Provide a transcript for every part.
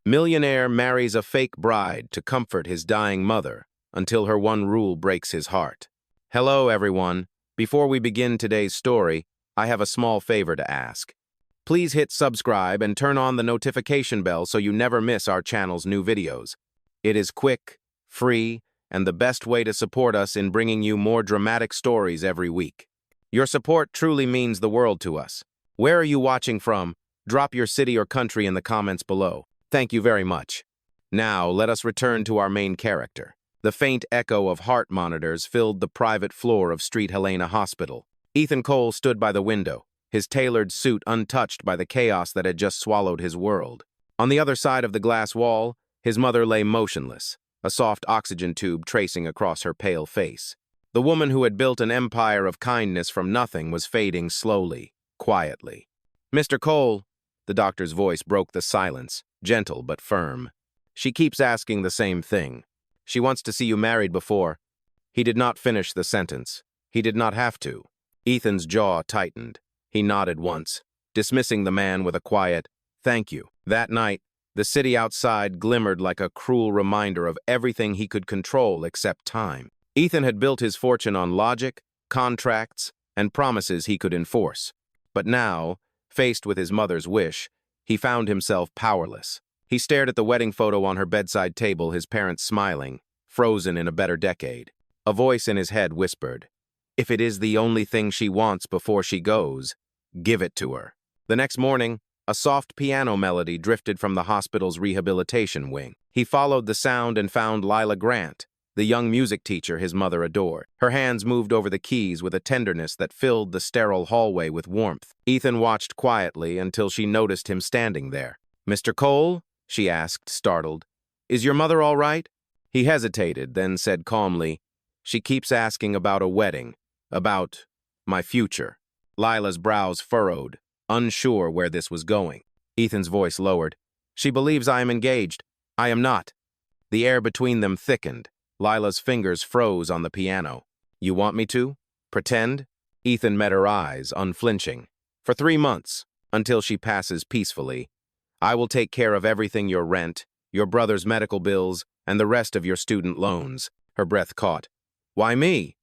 Millionaire marries a fake bride to comfort his dying mother until her one rule breaks his heart. Hello, everyone. Before we begin today's story, I have a small favor to ask. Please hit subscribe and turn on the notification bell so you never miss our channel's new videos. It is quick, free, and the best way to support us in bringing you more dramatic stories every week. Your support truly means the world to us. Where are you watching from? Drop your city or country in the comments below. Thank you very much. Now, let us return to our main character. The faint echo of heart monitors filled the private floor of Street Helena Hospital. Ethan Cole stood by the window, his tailored suit untouched by the chaos that had just swallowed his world. On the other side of the glass wall, his mother lay motionless, a soft oxygen tube tracing across her pale face. The woman who had built an empire of kindness from nothing was fading slowly, quietly. "Mr. Cole," the doctor's voice broke the silence, gentle but firm. "She keeps asking the same thing. She wants to see you married before." He did not finish the sentence. He did not have to. Ethan's jaw tightened. He nodded once, dismissing the man with a quiet, "Thank you." That night, the city outside glimmered like a cruel reminder of everything he could control except time. Ethan had built his fortune on logic, contracts, and promises he could enforce. But now, faced with his mother's wish, he found himself powerless. He stared at the wedding photo on her bedside table, his parents smiling, frozen in a better decade. A voice in his head whispered, "If it is the only thing she wants before she goes, give it to her." The next morning, a soft piano melody drifted from the hospital's rehabilitation wing. He followed the sound and found Lila Grant, the young music teacher his mother adored. Her hands moved over the keys with a tenderness that filled the sterile hallway with warmth. Ethan watched quietly until she noticed him standing there. "Mr. Cole?" she asked, startled. "Is your mother all right?" He hesitated, then said calmly, "She keeps asking about a wedding, about my future." Lila's brows furrowed, unsure where this was going. Ethan's voice lowered. "She believes I am engaged. I am not." The air between them thickened. Lila's fingers froze on the piano. "You want me to? Pretend?" Ethan met her eyes, unflinching. "For 3 months, until she passes peacefully. I will take care of everything: your rent, your brother's medical bills, and the rest of your student loans." Her breath caught. "Why me?"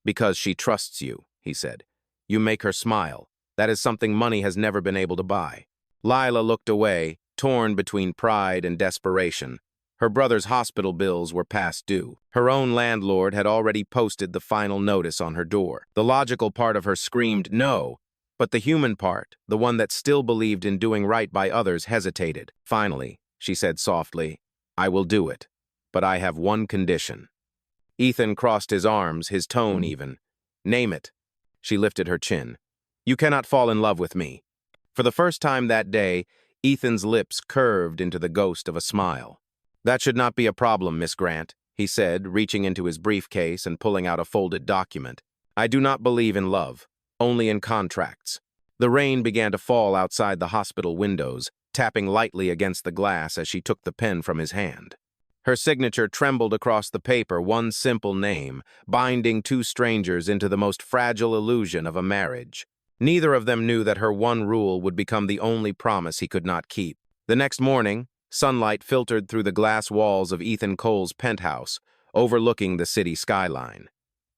"Because she trusts you," he said. "You make her smile. That is something money has never been able to buy." Lila looked away, torn between pride and desperation. Her brother's hospital bills were past due. Her own landlord had already posted the final notice on her door. The logical part of her screamed no, but the human part, the one that still believed in doing right by others, hesitated. "Finally," she said softly, "I will do it, but I have one condition." Ethan crossed his arms, his tone even. "Name it." She lifted her chin. "You cannot fall in love with me." For the first time that day, Ethan's lips curved into the ghost of a smile. "That should not be a problem, Miss Grant," he said, reaching into his briefcase and pulling out a folded document. "I do not believe in love, only in contracts." The rain began to fall outside the hospital windows, tapping lightly against the glass as she took the pen from his hand. Her signature trembled across the paper, one simple name, binding two strangers into the most fragile illusion of a marriage. Neither of them knew that her one rule would become the only promise he could not keep. The next morning, sunlight filtered through the glass walls of Ethan Cole's penthouse, overlooking the city skyline.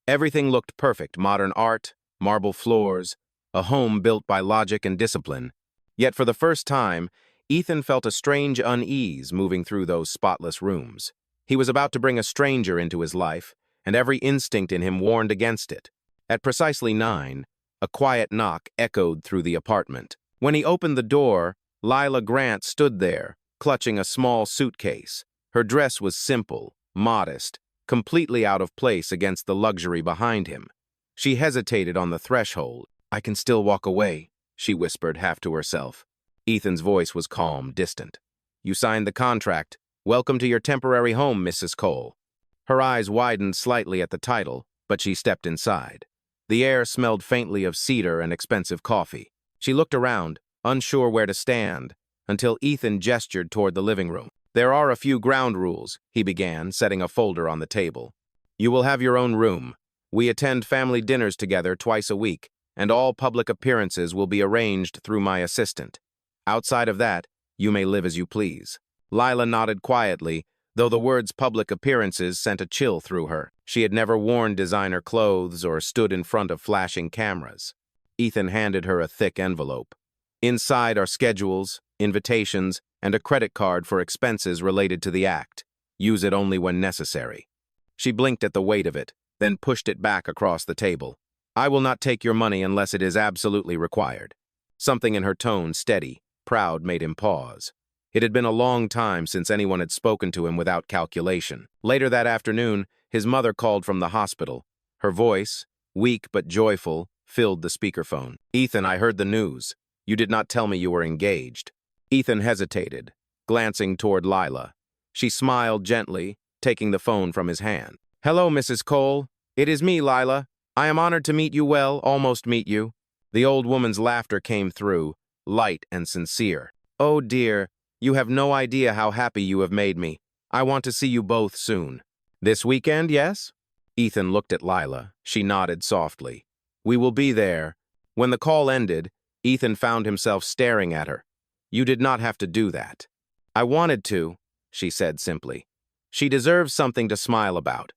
Everything looked perfect: modern art, marble floors, a home built by logic and discipline. Yet for the first time, Ethan felt a strange unease moving through those spotless rooms. He was about to bring a stranger into his life, and every instinct in him warned against it. At precisely 9, a quiet knock echoed through the apartment. When he opened the door, Lila Grant stood there, clutching a small suitcase. Her dress was simple, modest, completely out of place against the luxury behind him. She hesitated on the threshold. "I can still walk away," she whispered, half to herself. Ethan's voice was calm, distant. "You signed the contract. Welcome to your temporary home, Mrs. Cole." Her eyes widened slightly at the title, but she stepped inside. The air smelled faintly of cedar and expensive coffee. She looked around, unsure where to stand, until Ethan gestured toward the living room. "There are a few ground rules," he began, setting a folder on the table. "You will have your own room. We attend family dinners together twice a week, and all public appearances will be arranged through my assistant. Outside of that, you may live as you please." Lila nodded quietly, though the words public appearances sent a chill through her. She had never worn designer clothes or stood in front of flashing cameras. Ethan handed her a thick envelope. Inside are schedules, invitations, and a credit card for expenses related to the act. Use it only when necessary. She blinked at the weight of it, then pushed it back across the table. I will not take your money unless it is absolutely required. Something in her tone, steady, proud, made him pause. It had been a long time since anyone had spoken to him without calculation. Later that afternoon, his mother called from the hospital. Her voice, weak but joyful, filled the speakerphone. Ethan, I heard the news. You did not tell me you were engaged. Ethan hesitated, glancing toward Lila. She smiled gently, taking the phone from his hand. Hello, Mrs. Cole. It is me, Lila. I am honored to meet you well, almost meet you. The old woman's laughter came through, light and sincere. Oh dear, you have no idea how happy you have made me. I want to see you both soon. This weekend, yes? Ethan looked at Lila. She nodded softly. We will be there. When the call ended, Ethan found himself staring at her. You did not have to do that. I wanted to, she said simply. She deserves something to smile about.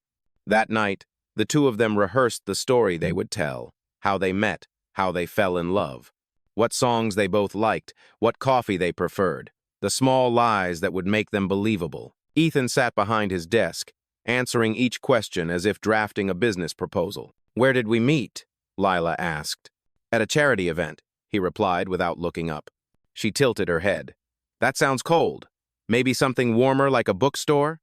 That night, the two of them rehearsed the story they would tell, how they met, how they fell in love, what songs they both liked, what coffee they preferred, the small lies that would make them believable. Ethan sat behind his desk, answering each question as if drafting a business proposal. Where did we meet? Lila asked. At a charity event, he replied without looking up. She tilted her head. That sounds cold. Maybe something warmer like a bookstore?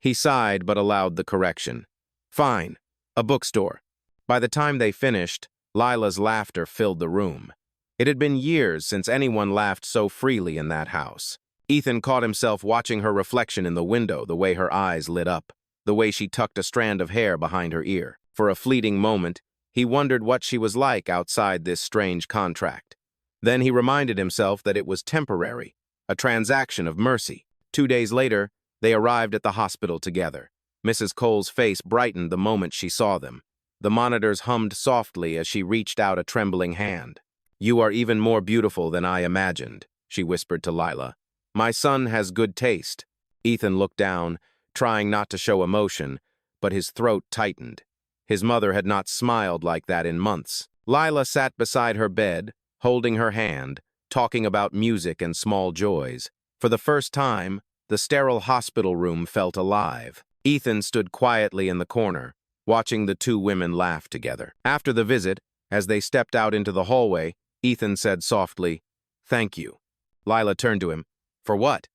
He sighed but allowed the correction. Fine, a bookstore. By the time they finished, Lila's laughter filled the room. It had been years since anyone laughed so freely in that house. Ethan caught himself watching her reflection in the window, the way her eyes lit up, the way she tucked a strand of hair behind her ear. For a fleeting moment, he wondered what she was like outside this strange contract. Then he reminded himself that it was temporary, a transaction of mercy. 2 days later, they arrived at the hospital together. Mrs. Cole's face brightened the moment she saw them. The monitors hummed softly as she reached out a trembling hand. You are even more beautiful than I imagined, she whispered to Lila. My son has good taste. Ethan looked down, trying not to show emotion, but his throat tightened. His mother had not smiled like that in months. Lila sat beside her bed, holding her hand, talking about music and small joys. For the first time, the sterile hospital room felt alive. Ethan stood quietly in the corner, watching the two women laugh together. After the visit, as they stepped out into the hallway, Ethan said softly, Thank you. Lila turned to him. For what?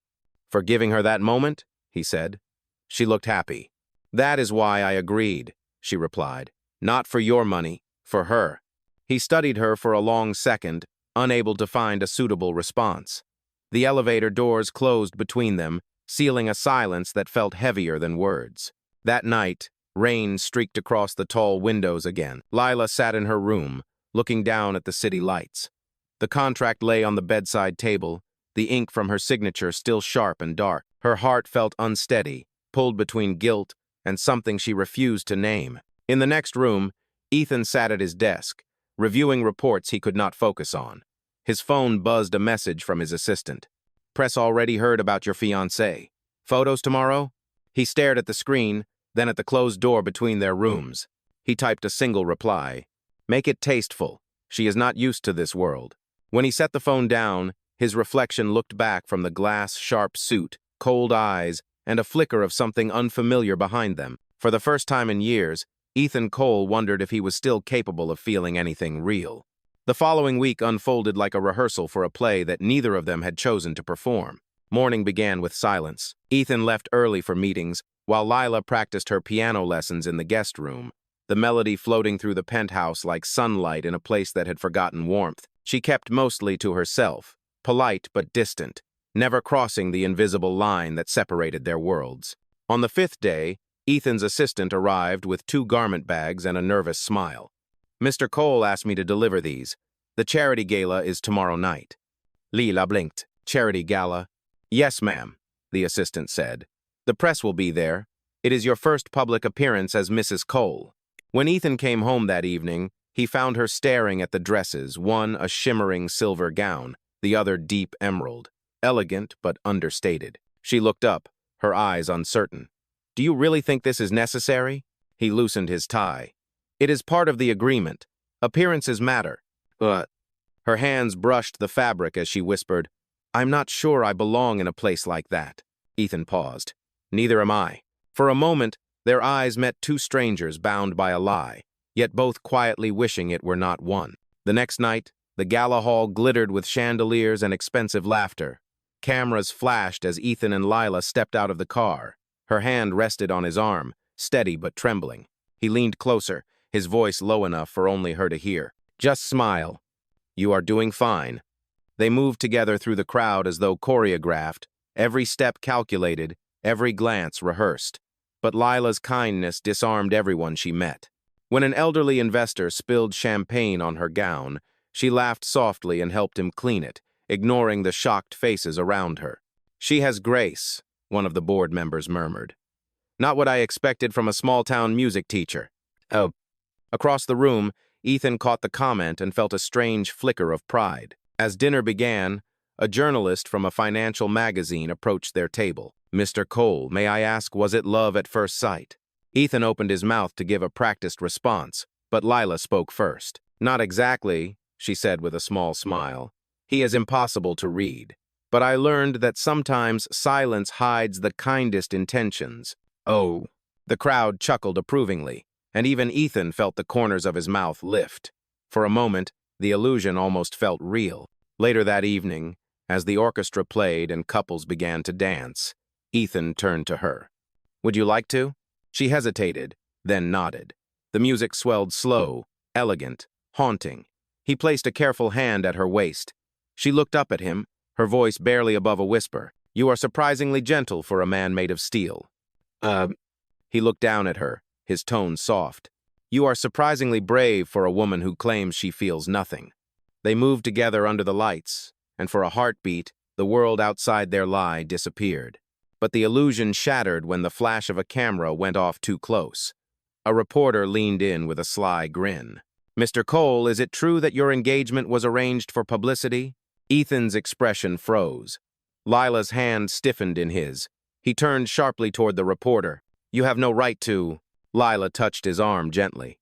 For giving her that moment, he said. She looked happy. That is why I agreed, she replied. Not for your money, for her. He studied her for a long second, unable to find a suitable response. The elevator doors closed between them, sealing a silence that felt heavier than words. That night, rain streaked across the tall windows again. Lila sat in her room, looking down at the city lights. The contract lay on the bedside table, the ink from her signature still sharp and dark. Her heart felt unsteady, pulled between guilt and something she refused to name. In the next room, Ethan sat at his desk, reviewing reports he could not focus on. His phone buzzed a message from his assistant. Press already heard about your fiancée. Photos tomorrow? He stared at the screen, then at the closed door between their rooms. He typed a single reply. Make it tasteful. She is not used to this world. When he set the phone down, his reflection looked back from the glass, sharp suit, cold eyes, and a flicker of something unfamiliar behind them. For the first time in years, Ethan Cole wondered if he was still capable of feeling anything real. The following week unfolded like a rehearsal for a play that neither of them had chosen to perform. Morning began with silence. Ethan left early for meetings, while Lila practiced her piano lessons in the guest room, the melody floating through the penthouse like sunlight in a place that had forgotten warmth. She kept mostly to herself, polite but distant, never crossing the invisible line that separated their worlds. On the 5th day, Ethan's assistant arrived with 2 garment bags and a nervous smile. Mr. Cole asked me to deliver these. The charity gala is tomorrow night. Lila blinked. Charity gala? Yes, ma'am, the assistant said. The press will be there. It is your first public appearance as Mrs. Cole. When Ethan came home that evening, he found her staring at the dresses, one a shimmering silver gown, the other deep emerald, elegant but understated. She looked up, her eyes uncertain. Do you really think this is necessary? He loosened his tie. It is part of the agreement. Appearances matter. But her hands brushed the fabric as she whispered, I'm not sure I belong in a place like that. Ethan paused. Neither am I. For a moment, their eyes met two strangers bound by a lie, yet both quietly wishing it were not one. The next night, the gala hall glittered with chandeliers and expensive laughter. Cameras flashed as Ethan and Lila stepped out of the car. Her hand rested on his arm, steady but trembling. He leaned closer, his voice low enough for only her to hear. Just smile. You are doing fine. They moved together through the crowd as though choreographed, every step calculated, every glance rehearsed. But Lila's kindness disarmed everyone she met. When an elderly investor spilled champagne on her gown, she laughed softly and helped him clean it, ignoring the shocked faces around her. She has grace, one of the board members murmured. Not what I expected from a small-town music teacher. Oh. Across the room, Ethan caught the comment and felt a strange flicker of pride. As dinner began, a journalist from a financial magazine approached their table. Mr. Cole, may I ask, was it love at first sight? Ethan opened his mouth to give a practiced response, but Lila spoke first. Not exactly, she said with a small smile. He is impossible to read. But I learned that sometimes silence hides the kindest intentions. Oh. The crowd chuckled approvingly, and even Ethan felt the corners of his mouth lift. For a moment, the illusion almost felt real. Later that evening, as the orchestra played and couples began to dance, Ethan turned to her. Would you like to? She hesitated, then nodded. The music swelled slow, elegant, haunting. He placed a careful hand at her waist. She looked up at him, her voice barely above a whisper. You are surprisingly gentle for a man made of steel. He looked down at her, his tone soft. You are surprisingly brave for a woman who claims she feels nothing. They moved together under the lights, and for a heartbeat, the world outside their lie disappeared. But the illusion shattered when the flash of a camera went off too close. A reporter leaned in with a sly grin. Mr. Cole, is it true that your engagement was arranged for publicity? Ethan's expression froze. Lila's hand stiffened in his. He turned sharply toward the reporter. You have no right to. Lila touched his arm gently.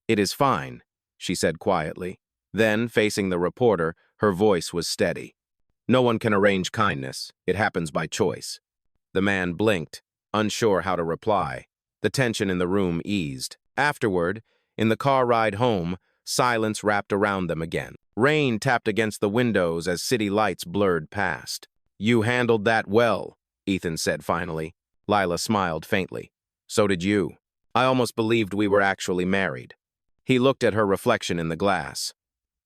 It is fine, she said quietly. Then, facing the reporter, her voice was steady. No one can arrange kindness. It happens by choice. The man blinked, unsure how to reply. The tension in the room eased. Afterward, in the car ride home, silence wrapped around them again. Rain tapped against the windows as city lights blurred past. You handled that well, Ethan said finally. Lila smiled faintly. So did you. I almost believed we were actually married. He looked at her reflection in the glass.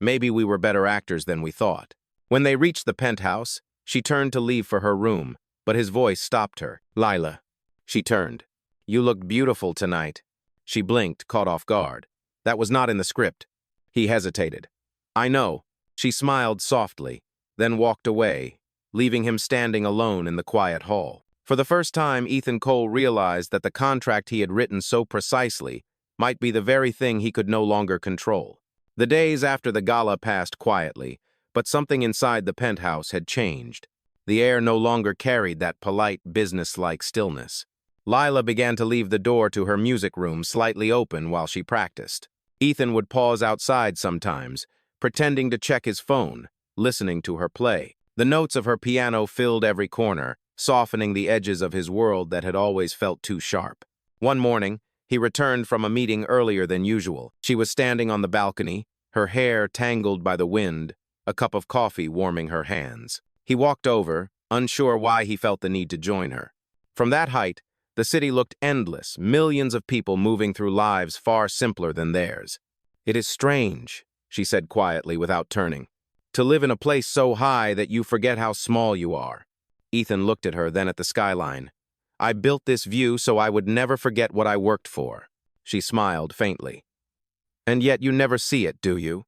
Maybe we were better actors than we thought. When they reached the penthouse, she turned to leave for her room, but his voice stopped her. Lila. She turned. You looked beautiful tonight. She blinked, caught off guard. That was not in the script. He hesitated. I know. She smiled softly, then walked away, leaving him standing alone in the quiet hall. For the first time, Ethan Cole realized that the contract he had written so precisely might be the very thing he could no longer control. The days after the gala passed quietly, but something inside the penthouse had changed. The air no longer carried that polite, businesslike stillness. Lila began to leave the door to her music room slightly open while she practiced. Ethan would pause outside sometimes, pretending to check his phone, listening to her play. The notes of her piano filled every corner, softening the edges of his world that had always felt too sharp. One morning, he returned from a meeting earlier than usual. She was standing on the balcony, her hair tangled by the wind, a cup of coffee warming her hands. He walked over, unsure why he felt the need to join her. From that height, the city looked endless, millions of people moving through lives far simpler than theirs. It is strange, she said quietly without turning, to live in a place so high that you forget how small you are. Ethan looked at her, then at the skyline. I built this view so I would never forget what I worked for. She smiled faintly. And yet you never see it, do you?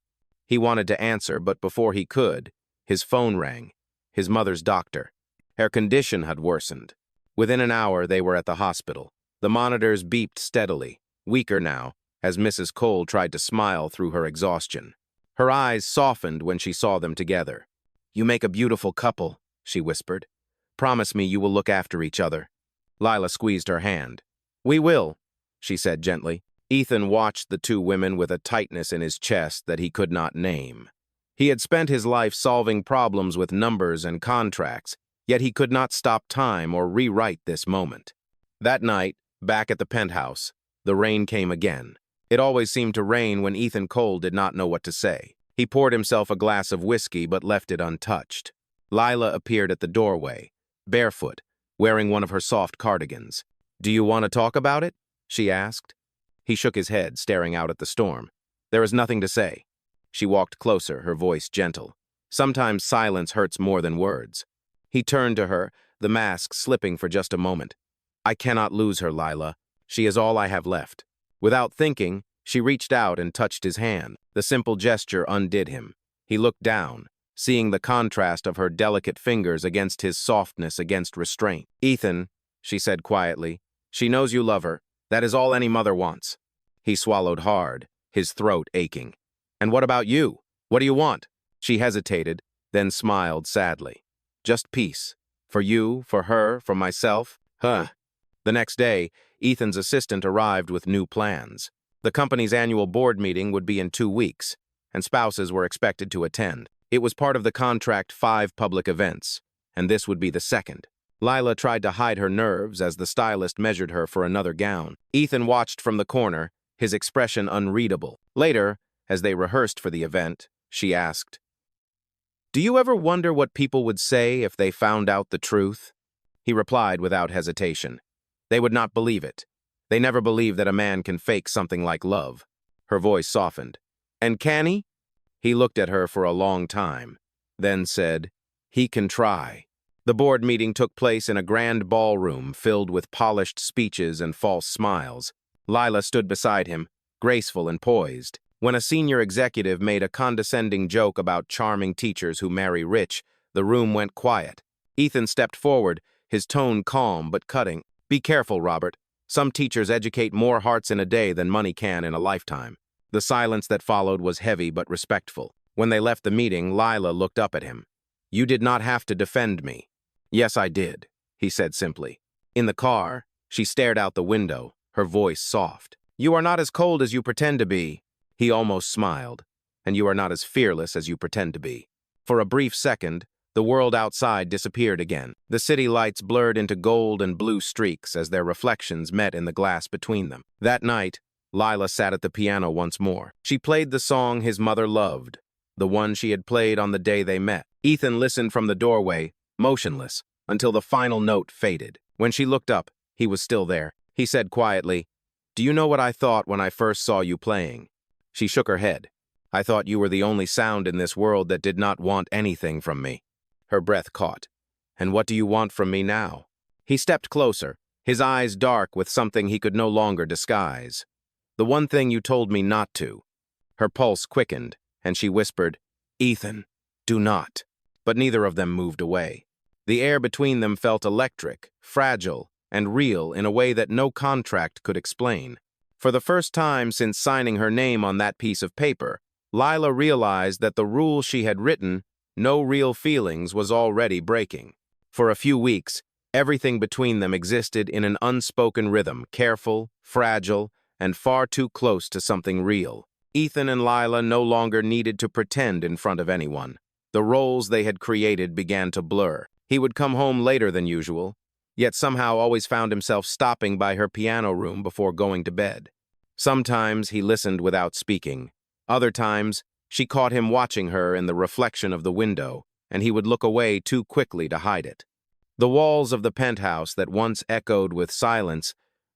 He wanted to answer, but before he could, his phone rang. His mother's doctor. Her condition had worsened. Within an hour, they were at the hospital. The monitors beeped steadily, weaker now, as Mrs. Cole tried to smile through her exhaustion. Her eyes softened when she saw them together. You make a beautiful couple, she whispered. promise me you will look after each other." Lila squeezed her hand. "We will," she said gently. Ethan watched the two women with a tightness in his chest that he could not name. He had spent his life solving problems with numbers and contracts, yet he could not stop time or rewrite this moment. That night, back at the penthouse, the rain came again. It always seemed to rain when Ethan Cole did not know what to say. He poured himself a glass of whiskey but left it untouched. Lila appeared at the doorway, barefoot, wearing one of her soft cardigans. "Do you want to talk about it?" she asked. He shook his head, staring out at the storm. "There is nothing to say." She walked closer, her voice gentle. Sometimes silence hurts more than words. He turned to her, the mask slipping for just a moment. "I cannot lose her, Lila. She is all I have left." Without thinking, she reached out and touched his hand. The simple gesture undid him. He looked down, seeing the contrast of her delicate fingers against his softness against restraint. "Ethan," she said quietly, "she knows you love her. That is all any mother wants." He swallowed hard, his throat aching. "And what about you? What do you want?" She hesitated, then smiled sadly. "Just peace. For you, for her, for myself." Huh. The next day, Ethan's assistant arrived with new plans. The company's annual board meeting would be in 2 weeks, and spouses were expected to attend. It was part of the contract 5 public events, and this would be the second. Lila tried to hide her nerves as the stylist measured her for another gown. Ethan watched from the corner, his expression unreadable. Later, as they rehearsed for the event, she asked, "Do you ever wonder what people would say if they found out the truth?" He replied without hesitation. "They would not believe it. They never believe that a man can fake something like love." Her voice softened. "And can he?" He looked at her for a long time, then said, "He can try." The board meeting took place in a grand ballroom filled with polished speeches and false smiles. Lila stood beside him, graceful and poised. When a senior executive made a condescending joke about charming teachers who marry rich, the room went quiet. Ethan stepped forward, his tone calm but cutting. "Be careful, Robert. Some teachers educate more hearts in a day than money can in a lifetime." The silence that followed was heavy but respectful. When they left the meeting, Lila looked up at him. "You did not have to defend me." "Yes, I did," he said simply. In the car, she stared out the window, her voice soft. "You are not as cold as you pretend to be." He almost smiled. "And you are not as fearless as you pretend to be." For a brief second, the world outside disappeared again. The city lights blurred into gold and blue streaks as their reflections met in the glass between them. That night, Lila sat at the piano once more. She played the song his mother loved, the one she had played on the day they met. Ethan listened from the doorway, motionless, until the final note faded. When she looked up, he was still there. He said quietly, "Do you know what I thought when I first saw you playing?" She shook her head. "I thought you were the only sound in this world that did not want anything from me." Her breath caught. "And what do you want from me now?" He stepped closer, his eyes dark with something he could no longer disguise. "The one thing you told me not to." Her pulse quickened, and she whispered, "Ethan, do not." But neither of them moved away. The air between them felt electric, fragile, and real in a way that no contract could explain. For the first time since signing her name on that piece of paper, Lila realized that the rule she had written, "No real feelings," was already breaking. For a few weeks, everything between them existed in an unspoken rhythm, careful, fragile, and far too close to something real. Ethan and Lila no longer needed to pretend in front of anyone. The roles they had created began to blur. He would come home later than usual, yet somehow always found himself stopping by her piano room before going to bed. Sometimes he listened without speaking. Other times, she caught him watching her in the reflection of the window, and he would look away too quickly to hide it. The walls of the penthouse that once echoed with silence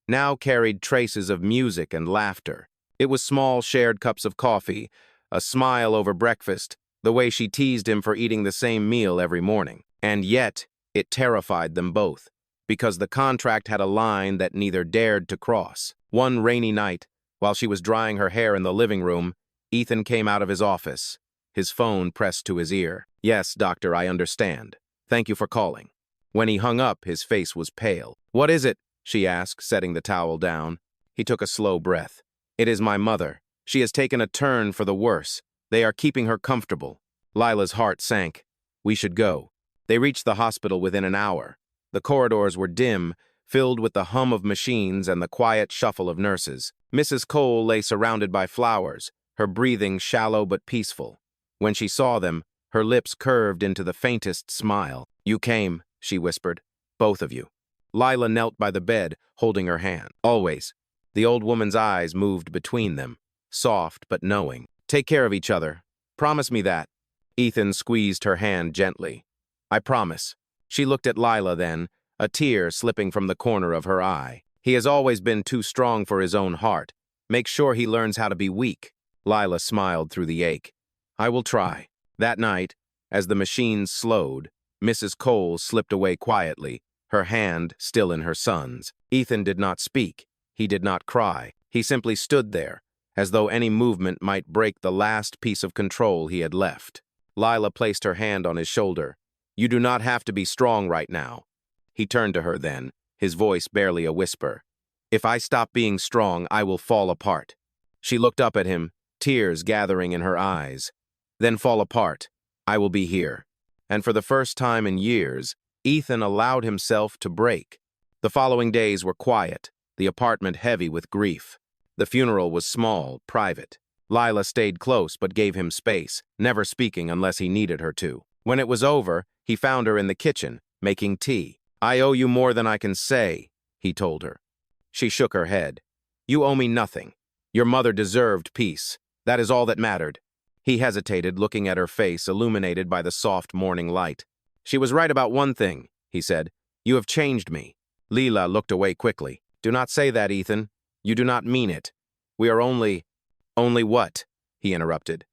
now carried traces of music and laughter. It was small shared cups of coffee, a smile over breakfast, the way she teased him for eating the same meal every morning. And yet, it terrified them both, because the contract had a line that neither dared to cross. One rainy night, while she was drying her hair in the living room, Ethan came out of his office, his phone pressed to his ear. "Yes, doctor, I understand. Thank you for calling." When he hung up, his face was pale. "What is it?" she asked, setting the towel down. He took a slow breath. "It is my mother. She has taken a turn for the worse. They are keeping her comfortable." Lila's heart sank. "We should go." They reached the hospital within an hour. The corridors were dim, filled with the hum of machines and the quiet shuffle of nurses. Mrs. Cole lay surrounded by flowers, her breathing shallow but peaceful. When she saw them, her lips curved into the faintest smile. "You came," she whispered. "Both of you." Lila knelt by the bed, holding her hand. "Always." The old woman's eyes moved between them, soft but knowing. "Take care of each other. Promise me that." Ethan squeezed her hand gently. "I promise." She looked at Lila then, a tear slipping from the corner of her eye. "He has always been too strong for his own heart. Make sure he learns how to be weak." Lila smiled through the ache. "I will try." That night, as the machines slowed, Mrs. Cole slipped away quietly, her hand still in her son's. Ethan did not speak. He did not cry. He simply stood there, as though any movement might break the last piece of control he had left. Lila placed her hand on his shoulder. "You do not have to be strong right now." He turned to her then, his voice barely a whisper. "If I stop being strong, I will fall apart." She looked up at him, tears gathering in her eyes. "Then fall apart. I will be here." And for the first time in years, Ethan allowed himself to break. The following days were quiet, the apartment heavy with grief. The funeral was small, private. Lila stayed close but gave him space, never speaking unless he needed her to. When it was over, he found her in the kitchen, making tea. "I owe you more than I can say," he told her. She shook her head. "You owe me nothing. Your mother deserved peace. That is all that mattered." He hesitated, looking at her face, illuminated by the soft morning light. "She was right about one thing," he said. "You have changed me." Lila looked away quickly. "Do not say that, Ethan. You do not mean it. We are only what?" he interrupted.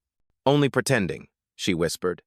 "Only pretending," she whispered.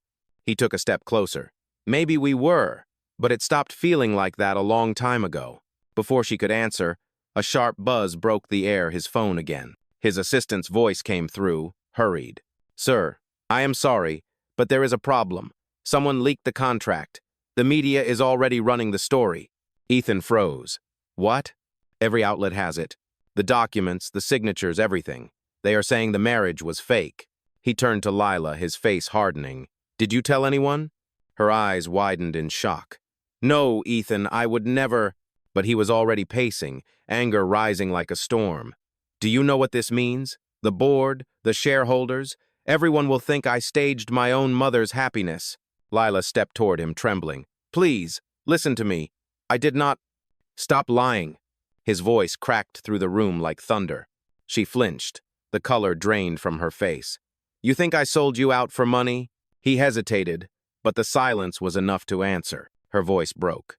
He took a step closer. "Maybe we were, but it stopped feeling like that a long time ago." Before she could answer, a sharp buzz broke the air, his phone again. His assistant's voice came through, hurried. "Sir, I am sorry, but there is a problem. Someone leaked the contract. The media is already running the story." Ethan froze. "What?" "Every outlet has it. The documents, the signatures, everything. They are saying the marriage was fake." He turned to Lila, his face hardening. "Did you tell anyone?" Her eyes widened in shock. "No, Ethan, I would never." But he was already pacing, anger rising like a storm. "Do you know what this means? The board, the shareholders, everyone will think I staged my own mother's happiness." Lila stepped toward him, trembling. "Please, listen to me. I did not—" "Stop lying." His voice cracked through the room like thunder. She flinched, the color drained from her face. "You think I sold you out for money?" He hesitated, but the silence was enough to answer. Her voice broke.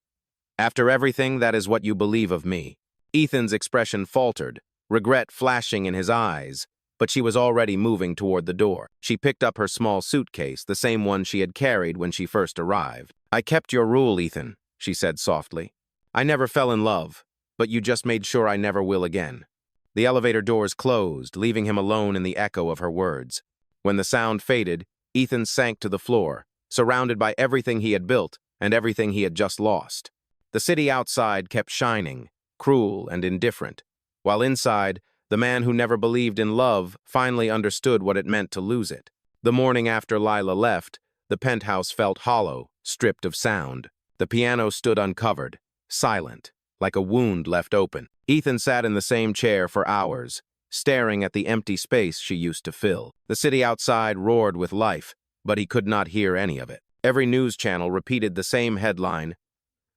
"After everything, that is what you believe of me." Ethan's expression faltered, regret flashing in his eyes, but she was already moving toward the door. She picked up her small suitcase, the same one she had carried when she first arrived. "I kept your rule, Ethan," she said softly. "I never fell in love, but you just made sure I never will again." The elevator doors closed, leaving him alone in the echo of her words. When the sound faded, Ethan sank to the floor, surrounded by everything he had built and everything he had just lost. The city outside kept shining, cruel and indifferent, while inside, the man who never believed in love finally understood what it meant to lose it. The morning after Lila left, the penthouse felt hollow, stripped of sound. The piano stood uncovered, silent, like a wound left open. Ethan sat in the same chair for hours, staring at the empty space she used to fill. The city outside roared with life, but he could not hear any of it. Every news channel repeated the same headline: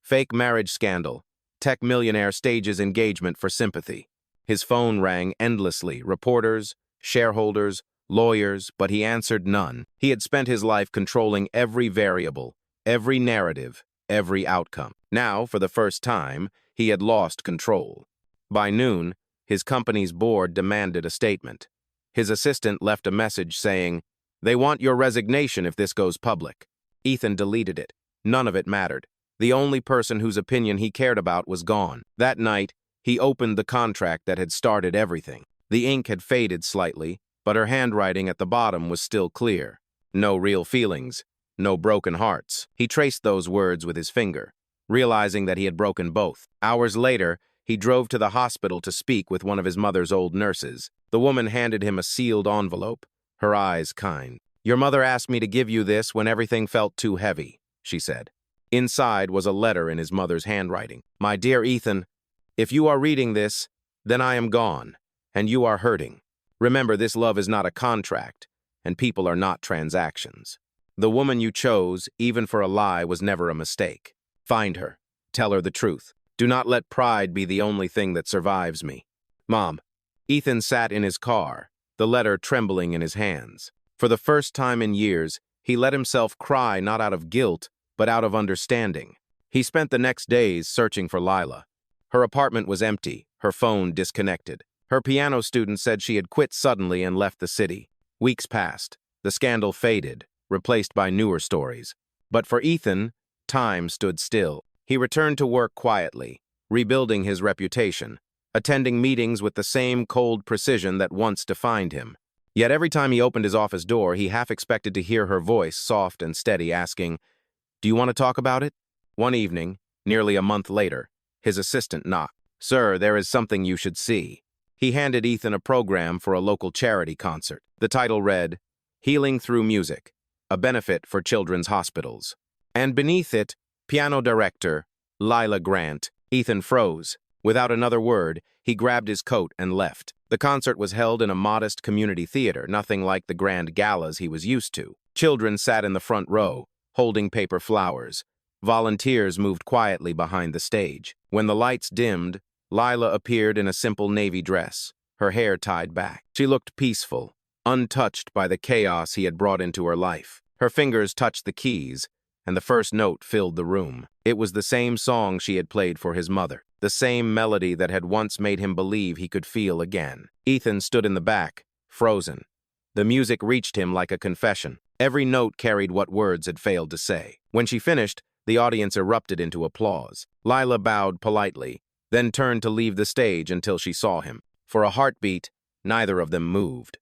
"Fake marriage scandal. Tech millionaire stages engagement for sympathy." His phone rang endlessly, reporters, shareholders, lawyers, but he answered none. He had spent his life controlling every variable, every narrative, every outcome. Now, for the first time, he had lost control. By noon, his company's board demanded a statement. His assistant left a message saying, "They want your resignation if this goes public." Ethan deleted it. None of it mattered. The only person whose opinion he cared about was gone. That night, he opened the contract that had started everything. The ink had faded slightly, but her handwriting at the bottom was still clear. No real feelings, no broken hearts. He traced those words with his finger, realizing that he had broken both. Hours later, he drove to the hospital to speak with one of his mother's old nurses. The woman handed him a sealed envelope, her eyes kind. "Your mother asked me to give you this when everything felt too heavy," she said. Inside was a letter in his mother's handwriting. "My dear Ethan, if you are reading this, then I am gone, and you are hurting. Remember, this love is not a contract, and people are not transactions. The woman you chose, even for a lie, was never a mistake. Find her. Tell her the truth. Do not let pride be the only thing that survives me. Mom." Ethan sat in his car, the letter trembling in his hands. For the first time in years, he let himself cry not out of guilt, but out of understanding. He spent the next days searching for Lila. Her apartment was empty, her phone disconnected. Her piano student said she had quit suddenly and left the city. Weeks passed. The scandal faded, replaced by newer stories. But for Ethan, time stood still. He returned to work quietly, rebuilding his reputation, attending meetings with the same cold precision that once defined him. Yet every time he opened his office door, he half expected to hear her voice, soft and steady, asking, "Do you want to talk about it?" One evening, nearly a month later, his assistant knocked. "Sir, there is something you should see." He handed Ethan a program for a local charity concert. The title read, "Healing Through Music, a benefit for children's hospitals." And beneath it, piano director, Lila Grant. Ethan froze. Without another word, he grabbed his coat and left. The concert was held in a modest community theater, nothing like the grand galas he was used to. Children sat in the front row, holding paper flowers. Volunteers moved quietly behind the stage. When the lights dimmed, Lila appeared in a simple navy dress, her hair tied back. She looked peaceful, untouched by the chaos he had brought into her life. Her fingers touched the keys, and the first note filled the room. It was the same song she had played for his mother, the same melody that had once made him believe he could feel again. Ethan stood in the back, frozen. The music reached him like a confession. Every note carried what words had failed to say. When she finished, the audience erupted into applause. Lila bowed politely, then turned to leave the stage until she saw him. For a heartbeat, neither of them moved.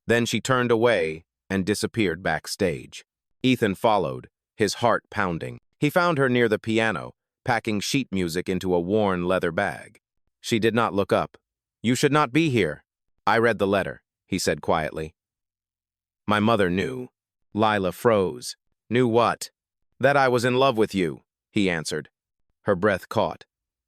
Then she turned away and disappeared backstage. Ethan followed, his heart pounding. He found her near the piano, packing sheet music into a worn leather bag. She did not look up. "You should not be here." "I read the letter," he said quietly. "My mother knew." Lila froze. "Knew what?" "That I was in love with you," he answered. Her breath caught.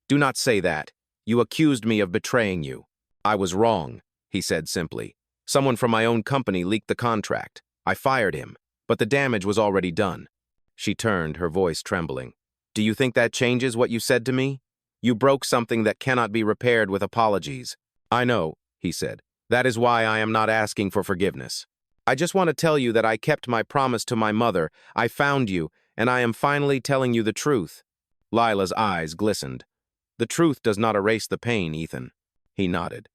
"Do not say that. You accused me of betraying you." "I was wrong," he said simply. "Someone from my own company leaked the contract. I fired him, but the damage was already done." She turned, her voice trembling. "Do you think that changes what you said to me? You broke something that cannot be repaired with apologies." "I know," he said. "That is why I am not asking for forgiveness. I just want to tell you that I kept my promise to my mother. I found you, and I am finally telling you the truth." Lila's eyes glistened. "The truth does not erase the pain, Ethan." He nodded.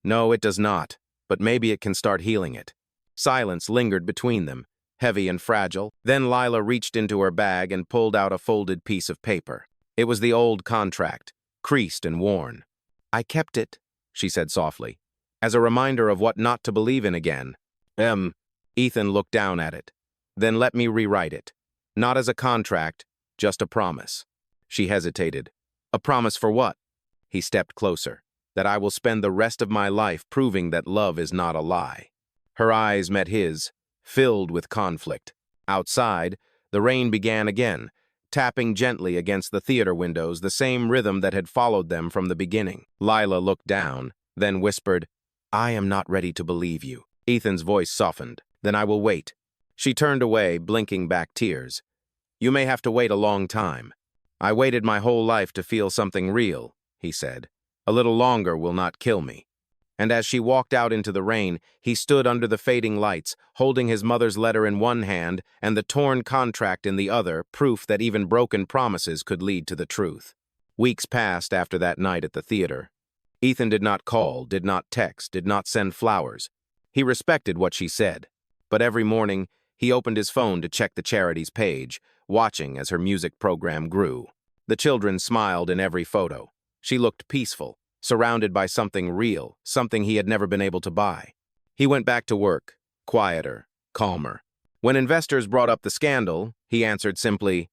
"No, it does not, but maybe it can start healing it." Silence lingered between them, heavy and fragile. Then Lila reached into her bag and pulled out a folded piece of paper. It was the old contract, creased and worn. "I kept it," she said softly, "as a reminder of what not to believe in again." Ethan looked down at it. "Then let me rewrite it. Not as a contract, just a promise." She hesitated. "A promise for what?" He stepped closer. "That I will spend the rest of my life proving that love is not a lie." Her eyes met his, filled with conflict. Outside, the rain began again, tapping gently against the theater windows, the same rhythm that had followed them from the beginning. Lila looked down, then whispered, "I am not ready to believe you." Ethan's voice softened. "Then I will wait." She turned away, blinking back tears. "You may have to wait a long time." "I waited my whole life to feel something real," he said. "A little longer will not kill me." And as she walked out into the rain, he stood under the fading lights, holding his mother's letter in one hand and the torn contract in the other, proof that even broken promises could lead to the truth. Weeks passed after that night at the theater. Ethan did not call, did not text, did not send flowers. He respected what she said. But every morning, he opened his phone to check the charity's page, watching as her music program grew. The children smiled in every photo. She looked peaceful, surrounded by something real, something he had never been able to buy. He went back to work, quieter, calmer. When investors brought up the scandal, he answered simply,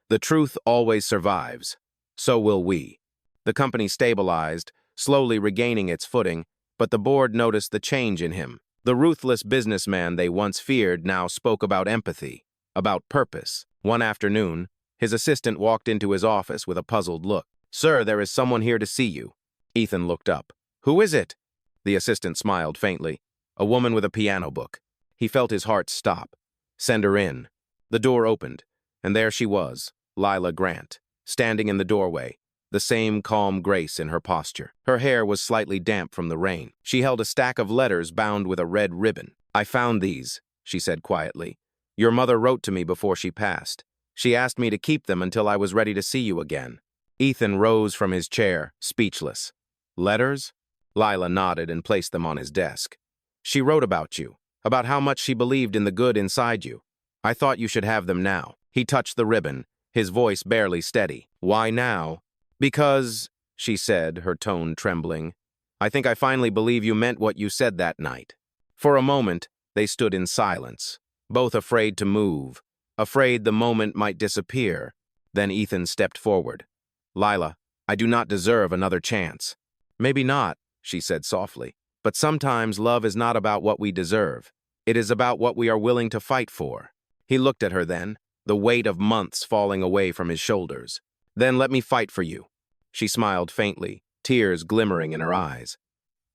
"The truth always survives. So will we." The company stabilized, slowly regaining its footing, but the board noticed the change in him. The ruthless businessman they once feared now spoke about empathy, about purpose. One afternoon, His assistant walked into his office with a puzzled look. "Sir, there is someone here to see you." Ethan looked up. "Who is it?" The assistant smiled faintly. "A woman with a piano book." He felt his heart stop. "Send her in." The door opened, and there she was, Lila Grant, standing in the doorway, the same calm grace in her posture. Her hair was slightly damp from the rain. She held a stack of letters bound with a red ribbon. "I found these," she said quietly. "Your mother wrote to me before she passed. She asked me to keep them until I was ready to see you again." Ethan rose from his chair, speechless. "Letters?" Lila nodded and placed them on his desk. "She wrote about you, about how much she believed in the good inside you. I thought you should have them now." He touched the ribbon, his voice barely steady. "Why now?" "Because," she said, her tone trembling, "I think I finally believe you meant what you said that night." For a moment, they stood in silence, both afraid to move, afraid the moment might disappear. Then Ethan stepped forward. "Lila, I do not deserve another chance." "Maybe not," she said softly, "but sometimes love is not about what we deserve. It is about what we are willing to fight for." He looked at her then, the weight of months falling away from his shoulders. "Then let me fight for you." She smiled faintly, tears glimmering in her eyes.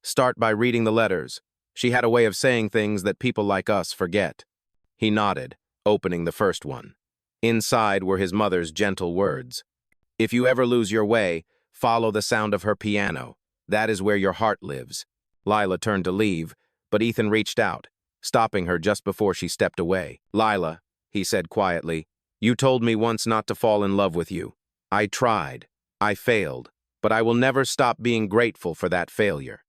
"Start by reading the letters." She had a way of saying things that people like us forget. He nodded, opening the first one. Inside were his mother's gentle words. "If you ever lose your way, follow the sound of her piano. That is where your heart lives." Lila turned to leave, but Ethan reached out, stopping her just before she stepped away. "Lila," he said quietly, "you told me once not to fall in love with you. I tried. I failed. But I will never stop being grateful for that failure."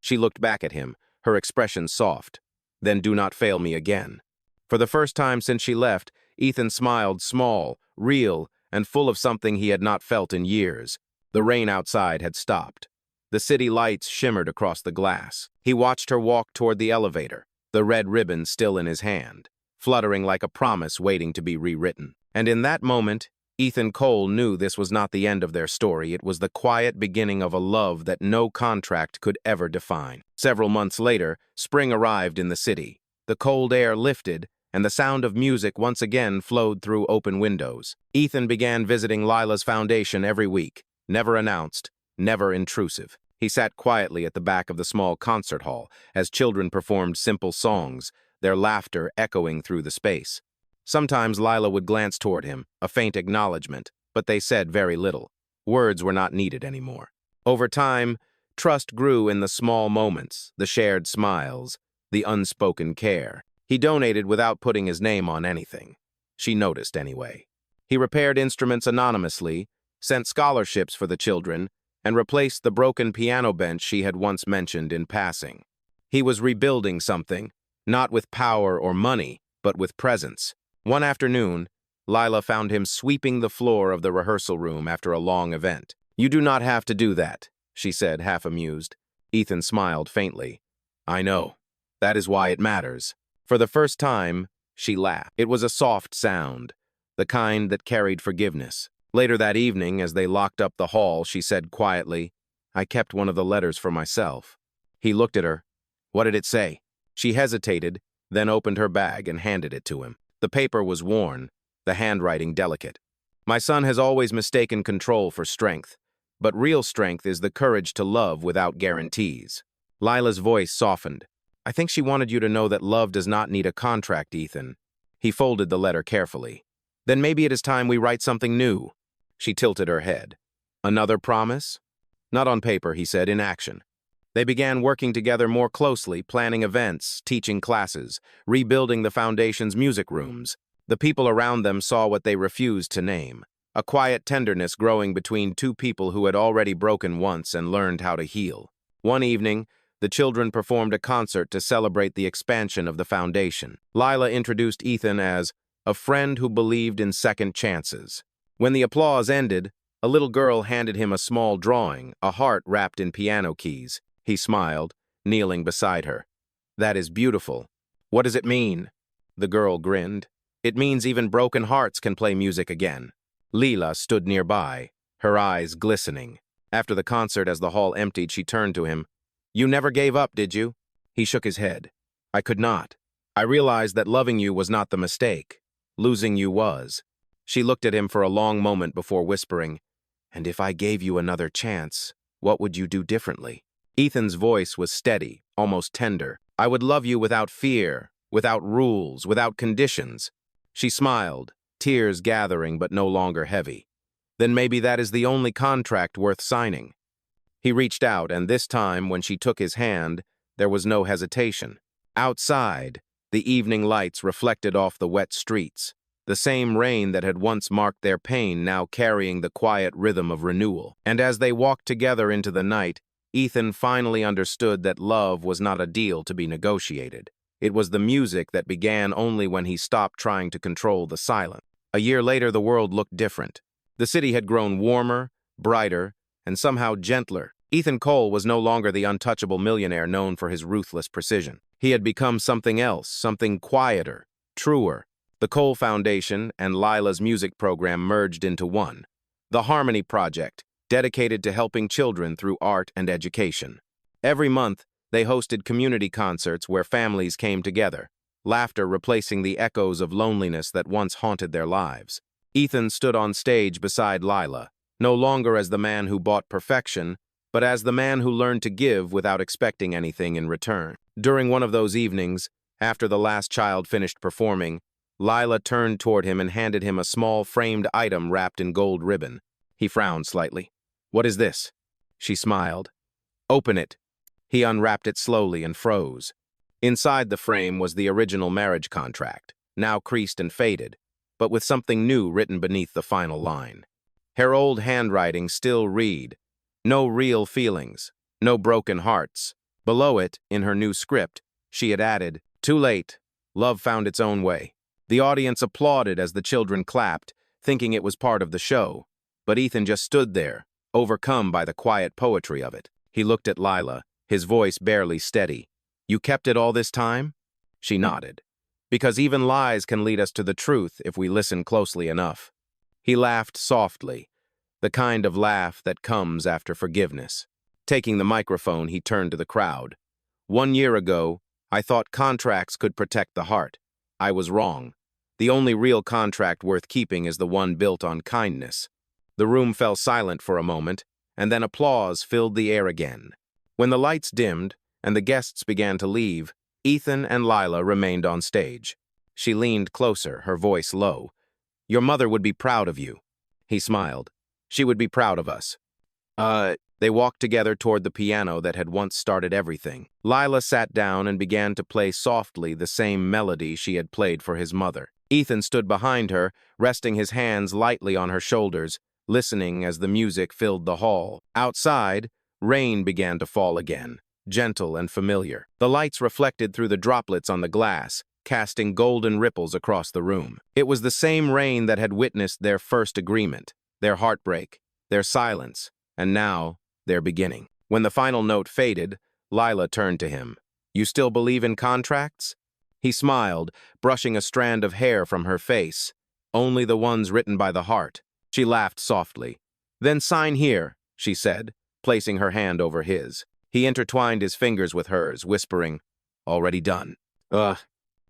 She looked back at him, her expression soft. "Then do not fail me again." For the first time since she left, Ethan smiled small, real, and full of something he had not felt in years. The rain outside had stopped. The city lights shimmered across the glass. He watched her walk toward the elevator, the red ribbon still in his hand, fluttering like a promise waiting to be rewritten. And in that moment, Ethan Cole knew this was not the end of their story. It was the quiet beginning of a love that no contract could ever define. Several months later, spring arrived in the city. The cold air lifted, and the sound of music once again flowed through open windows. Ethan began visiting Lila's foundation every week, never announced, never intrusive. He sat quietly at the back of the small concert hall as children performed simple songs, their laughter echoing through the space. Sometimes Lila would glance toward him, a faint acknowledgement, but they said very little. Words were not needed anymore. Over time, trust grew in the small moments, the shared smiles, the unspoken care. He donated without putting his name on anything. She noticed anyway. He repaired instruments anonymously, sent scholarships for the children, and replaced the broken piano bench she had once mentioned in passing. He was rebuilding something, not with power or money, but with presence. One afternoon, Lila found him sweeping the floor of the rehearsal room after a long event. "You do not have to do that," she said, half amused. Ethan smiled faintly. "I know. That is why it matters." For the first time, she laughed. It was a soft sound, the kind that carried forgiveness. Later that evening, as they locked up the hall, she said quietly, "I kept one of the letters for myself." He looked at her. "What did it say?" She hesitated, then opened her bag and handed it to him. The paper was worn, the handwriting delicate. "My son has always mistaken control for strength, but real strength is the courage to love without guarantees." Lila's voice softened. "I think she wanted you to know that love does not need a contract, Ethan." He folded the letter carefully. "Then maybe it is time we write something new." She tilted her head. "Another promise?" "Not on paper," he said, "in action." They began working together more closely, planning events, teaching classes, rebuilding the foundation's music rooms. The people around them saw what they refused to name, a quiet tenderness growing between two people who had already broken once and learned how to heal. One evening, the children performed a concert to celebrate the expansion of the foundation. Lila introduced Ethan as a friend who believed in second chances. When the applause ended, a little girl handed him a small drawing, a heart wrapped in piano keys. He smiled, kneeling beside her. "That is beautiful. What does it mean?" The girl grinned. "It means even broken hearts can play music again." Lila stood nearby, her eyes glistening. After the concert, as the hall emptied, she turned to him. "You never gave up, did you?" He shook his head. "I could not. I realized that loving you was not the mistake. Losing you was." She looked at him for a long moment before whispering, "And if I gave you another chance, what would you do differently?" Ethan's voice was steady, almost tender. "I would love you without fear, without rules, without conditions." She smiled, tears gathering but no longer heavy. "Then maybe that is the only contract worth signing." He reached out, and this time, when she took his hand, there was no hesitation. Outside, the evening lights reflected off the wet streets, the same rain that had once marked their pain now carrying the quiet rhythm of renewal. And as they walked together into the night, Ethan finally understood that love was not a deal to be negotiated. It was the music that began only when he stopped trying to control the silence. A year later, the world looked different. The city had grown warmer, brighter, and somehow gentler. Ethan Cole was no longer the untouchable millionaire known for his ruthless precision. He had become something else, something quieter, truer. The Cole Foundation and Lila's music program merged into one, the Harmony Project, dedicated to helping children through art and education. Every month, they hosted community concerts where families came together, laughter replacing the echoes of loneliness that once haunted their lives. Ethan stood on stage beside Lila, no longer as the man who bought perfection, but as the man who learned to give without expecting anything in return. During one of those evenings, after the last child finished performing, Lila turned toward him and handed him a small framed item wrapped in gold ribbon. He frowned slightly. "What is this?" She smiled. "Open it." He unwrapped it slowly and froze. Inside the frame was the original marriage contract, now creased and faded, but with something new written beneath the final line. Her old handwriting still read, "No real feelings, no broken hearts." Below it, in her new script, she had added, "Too late, love found its own way." The audience applauded as the children clapped, thinking it was part of the show, but Ethan just stood there, overcome by the quiet poetry of it. He looked at Lila, his voice barely steady. "You kept it all this time?" She nodded. "Because even lies can lead us to the truth if we listen closely enough." He laughed softly, the kind of laugh that comes after forgiveness. Taking the microphone, he turned to the crowd. "1 year ago, I thought contracts could protect the heart. I was wrong. The only real contract worth keeping is the one built on kindness." The room fell silent for a moment, and then applause filled the air again. When the lights dimmed and the guests began to leave, Ethan and Lila remained on stage. She leaned closer, her voice low. "Your mother would be proud of you." He smiled. "She would be proud of us." They walked together toward the piano that had once started everything. Lila sat down and began to play softly the same melody she had played for his mother. Ethan stood behind her, resting his hands lightly on her shoulders, listening as the music filled the hall. Outside, rain began to fall again, gentle and familiar. The lights reflected through the droplets on the glass, casting golden ripples across the room. It was the same rain that had witnessed their first agreement, their heartbreak, their silence, and now their beginning. When the final note faded, Lila turned to him. "You still believe in contracts?" He smiled, brushing a strand of hair from her face. "Only the ones written by the heart." She laughed softly. "Then sign here," she said, placing her hand over his. He intertwined his fingers with hers, whispering, "Already done." Ugh.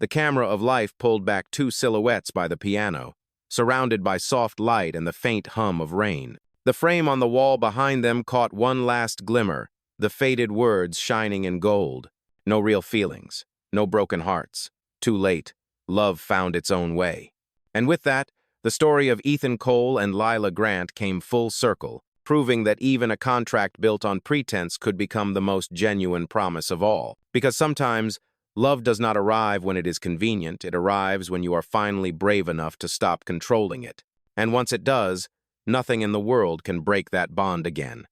The camera of life pulled back 2 silhouettes by the piano, surrounded by soft light and the faint hum of rain. The frame on the wall behind them caught one last glimmer, the faded words shining in gold. "No real feelings, no broken hearts. Too late, love found its own way." And with that, the story of Ethan Cole and Lila Grant came full circle, proving that even a contract built on pretense could become the most genuine promise of all. Because sometimes, love does not arrive when it is convenient, it arrives when you are finally brave enough to stop controlling it. And once it does, nothing in the world can break that bond again.